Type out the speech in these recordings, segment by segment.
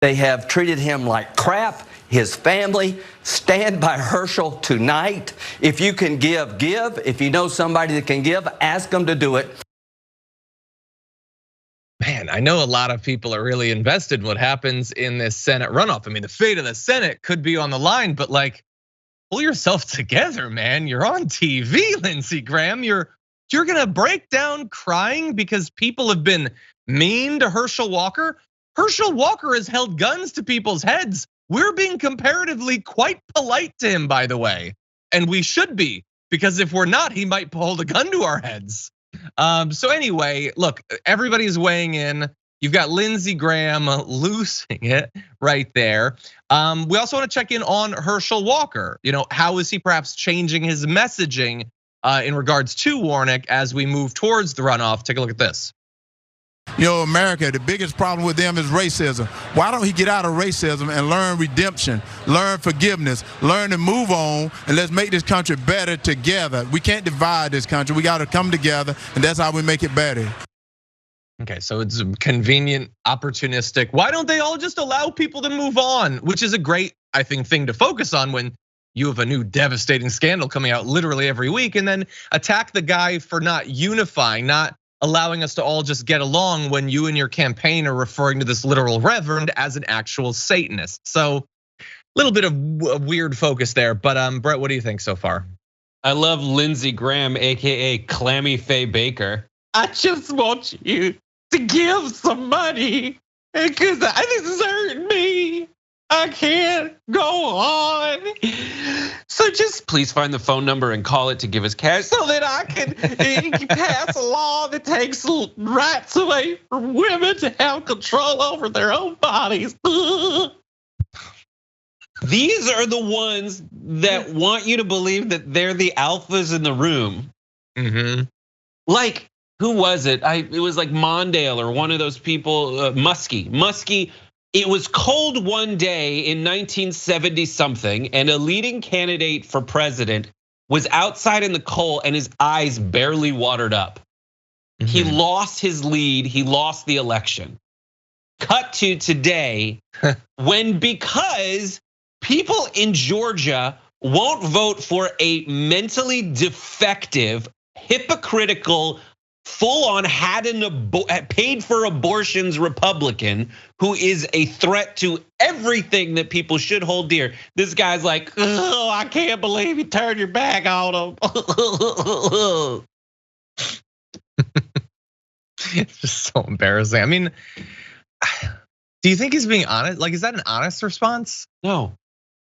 They have treated him like crap. His family, stand by Herschel tonight. If you can give, give. If you know somebody that can give, ask them to do it. Man, I know a lot of people are really invested in what happens in this Senate runoff. I mean, the fate of the Senate could be on the line, but like, pull yourself together, man. You're on TV, Lindsey Graham. You're gonna break down crying because people have been mean to Herschel Walker. Herschel Walker has held guns to people's heads. We're being comparatively quite polite to him, by the way. And we should be, because if we're not, he might hold a gun to our heads. So anyway, look, everybody's weighing in. You've got Lindsey Graham losing it right there. We also want to check in on Herschel Walker. How is he perhaps changing his messaging in regards to Warnock as we move towards the runoff? Take a look at this. America, the biggest problem with them is racism. Why don't he get out of racism and learn redemption, learn forgiveness, learn to move on, and let's make this country better together. We can't divide this country. We got to come together, and that's how we make it better. Okay, so it's convenient, opportunistic. Why don't they all just allow people to move on? Which is a great, I think, thing to focus on when you have a new devastating scandal coming out literally every week, and then attack the guy for not unifying, not allowing us to all just get along when you and your campaign are referring to this literal reverend as an actual Satanist. So a little bit of a weird focus there, but Brett, what do you think so far? I love Lindsey Graham, AKA Clammy Faye Baker. I just want you to give some money because this is hurting me. I can't go on. So just please find the phone number and call it to give us cash so that I can pass a law that takes rights away from women to have control over their own bodies. These are the ones that want you to believe that they're the alphas in the room. Like, who was it? It was like Mondale or one of those people, Muskie. It was cold one day in 1970 something, and a leading candidate for president was outside in the cold and his eyes barely watered up. He lost his lead, he lost the election. Cut to today, because people in Georgia won't vote for a mentally defective, hypocritical, full-on paid for abortions Republican who is a threat to everything that people should hold dear. This guy's like, oh, I can't believe you turned your back on him. It's just so embarrassing. I mean, do you think he's being honest? Like, is that an honest response? No.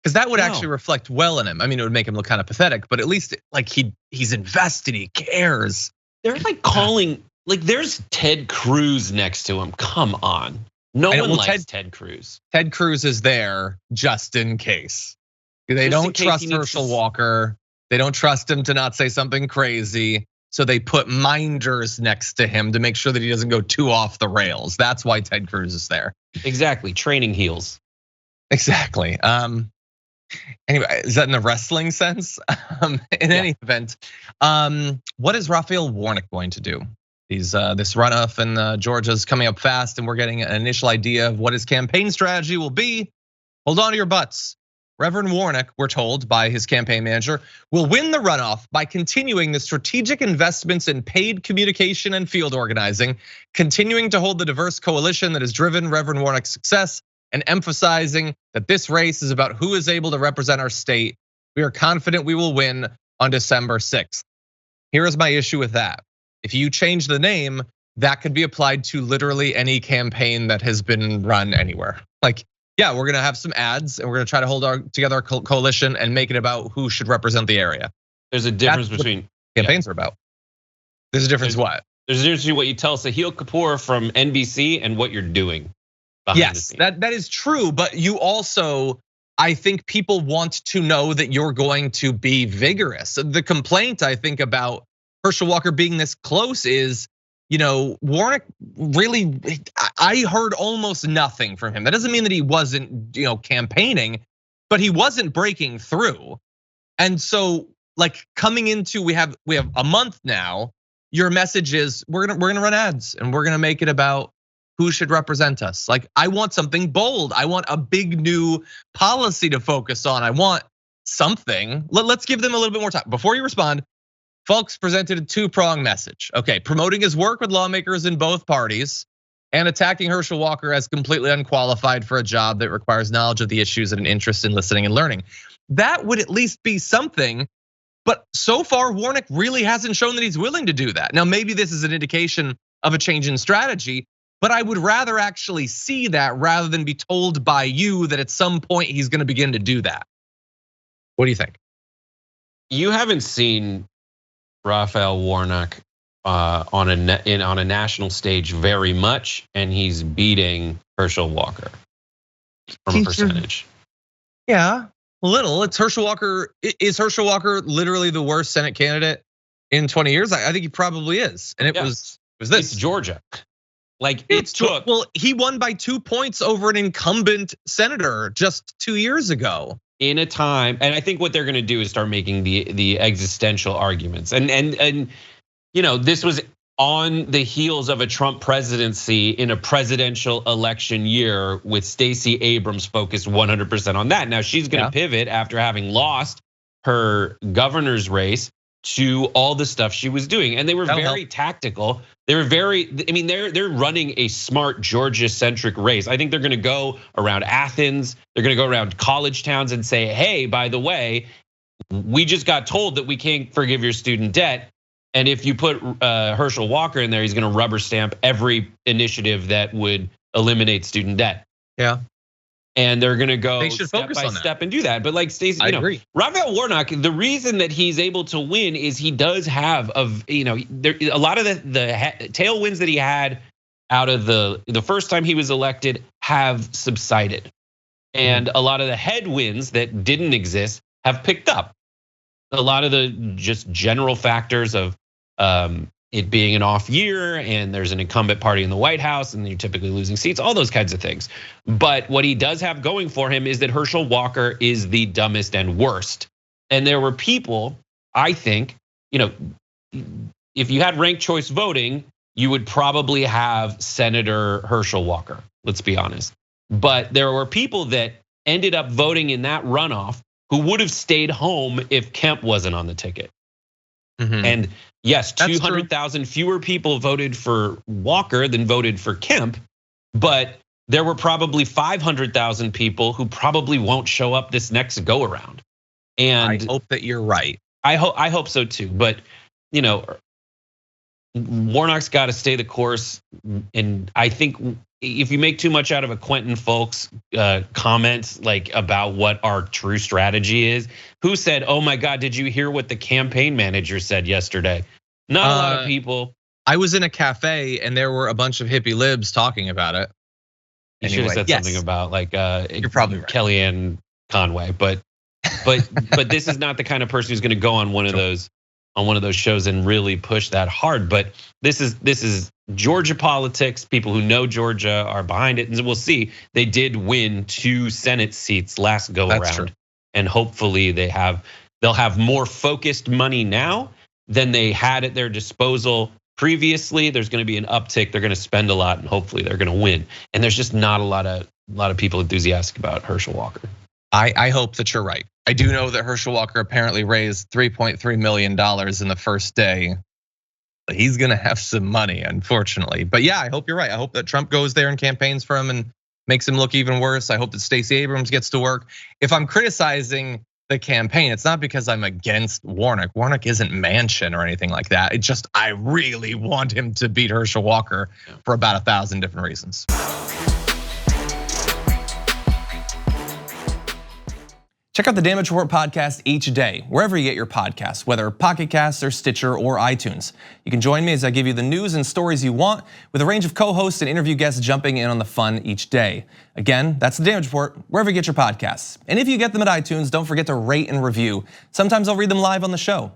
Because that would actually reflect well in him. I mean, it would make him look kind of pathetic, but at least like he's invested, he cares. They're like calling, like there's Ted Cruz next to him. Come on. No one likes Ted Cruz. Ted Cruz is there just in case. They don't trust Herschel Walker. They don't trust him to not say something crazy. So they put minders next to him to make sure that he doesn't go too off the rails. That's why Ted Cruz is there. Exactly, training heels. Exactly. Anyway, is that in the wrestling sense? In any event, what is Raphael Warnock going to do? This runoff in Georgia's coming up fast, and we're getting an initial idea of what his campaign strategy will be. Hold on to your butts. Reverend Warnock, we're told by his campaign manager, will win the runoff by continuing the strategic investments in paid communication and field organizing, continuing to hold the diverse coalition that has driven Reverend Warnock's success, and emphasizing that this race is about who is able to represent our state. We are confident we will win on December 6th. Here is my issue with that. If you change the name, that could be applied to literally any campaign that has been run anywhere. Like, yeah, we're gonna have some ads and we're gonna try to hold together our coalition and make it about who should represent the area. There's a difference between campaigns are about. There's a difference what? There's a difference between what you tell Sahil Kapoor from NBC and what you're doing. Yes, that is true, but you also, I think people want to know that you're going to be vigorous. The complaint I think about Herschel Walker being this close is, Warnock really, I heard almost nothing from him. That doesn't mean that he wasn't, campaigning, but he wasn't breaking through. And so like coming into, we have a month now, your message is we're gonna run ads and we're gonna make it about who should represent us. Like, I want something bold. I want a big new policy to focus on. I want something. Let's give them a little bit more time. Before you respond, Fulks presented a two-pronged message. Okay, promoting his work with lawmakers in both parties and attacking Herschel Walker as completely unqualified for a job that requires knowledge of the issues and an interest in listening and learning. That would at least be something, but so far Warnock really hasn't shown that he's willing to do that. Now, maybe this is an indication of a change in strategy, but I would rather actually see that rather than be told by you that at some point he's gonna begin to do that. What do you think? You haven't seen Raphael Warnock on a national stage very much, and he's beating Herschel Walker from a percentage. Yeah, a little. It's Herschel Walker. Is Herschel Walker literally the worst Senate candidate in 20 years? I think he probably is. And it was this. It's Georgia. Like it took. Well, he won by 2 points over an incumbent senator just 2 years ago. In a time, and I think what they're gonna do is start making the existential arguments. And this was on the heels of a Trump presidency in a presidential election year with Stacey Abrams focused 100% on that. Now she's gonna pivot after having lost her governor's race to all the stuff she was doing. And they were very tactical. They were they're running a smart Georgia-centric race. I think they're gonna go around Athens, they're gonna go around college towns and say, hey, by the way, we just got told that we can't forgive your student debt. And if you put Herschel Walker in there, he's gonna rubber stamp every initiative that would eliminate student debt. Yeah. And they're gonna go step by step and do that. But like Stacey, I agree. Raphael Warnock, the reason that he's able to win is he does have a lot of the tailwinds that he had out of the first time he was elected have subsided. And a lot of the headwinds that didn't exist have picked up. A lot of the just general factors of it being an off year and there's an incumbent party in the White House and you're typically losing seats, all those kinds of things. But what he does have going for him is that Herschel Walker is the dumbest and worst. And there were people, I think, if you had ranked choice voting, you would probably have Senator Herschel Walker, let's be honest. But there were people that ended up voting in that runoff who would have stayed home if Kemp wasn't on the ticket. And yes, 200,000 fewer people voted for Walker than voted for Kemp, but there were probably 500,000 people who probably won't show up this next go around. And I hope that you're right. I hope so too. But Warnock's got to stay the course, and I think if you make too much out of a Quentin Fulks comment like about what our true strategy is, who said, "Oh my God, did you hear what the campaign manager said yesterday?" Not a lot of people. I was in a cafe and there were a bunch of hippie libs talking about it. You should have said something about like you're probably right. Kellyanne Conway, but this is not the kind of person who's going to go on one of those shows and really push that hard. But this is Georgia politics. People who know Georgia are behind it, and we'll see. They did win 2 Senate seats last go around, and hopefully they'll have more focused money now than they had at their disposal previously. There's going to be an uptick. They're going to spend a lot, and hopefully they're going to win. And there's just not a lot of people enthusiastic about Herschel Walker. I hope that you're right. I do know that Herschel Walker apparently raised $3.3 million in the first day. He's gonna have some money, unfortunately. But yeah, I hope you're right. I hope that Trump goes there and campaigns for him and makes him look even worse. I hope that Stacey Abrams gets to work. If I'm criticizing the campaign, it's not because I'm against Warnock. Warnock isn't Manchin or anything like that. It's just I really want him to beat Herschel Walker for about 1,000 different reasons. Check out the Damage Report podcast each day, wherever you get your podcasts, whether Pocket Casts or Stitcher or iTunes. You can join me as I give you the news and stories you want, with a range of co-hosts and interview guests jumping in on the fun each day. Again, that's the Damage Report, wherever you get your podcasts. And if you get them at iTunes, don't forget to rate and review. Sometimes I'll read them live on the show.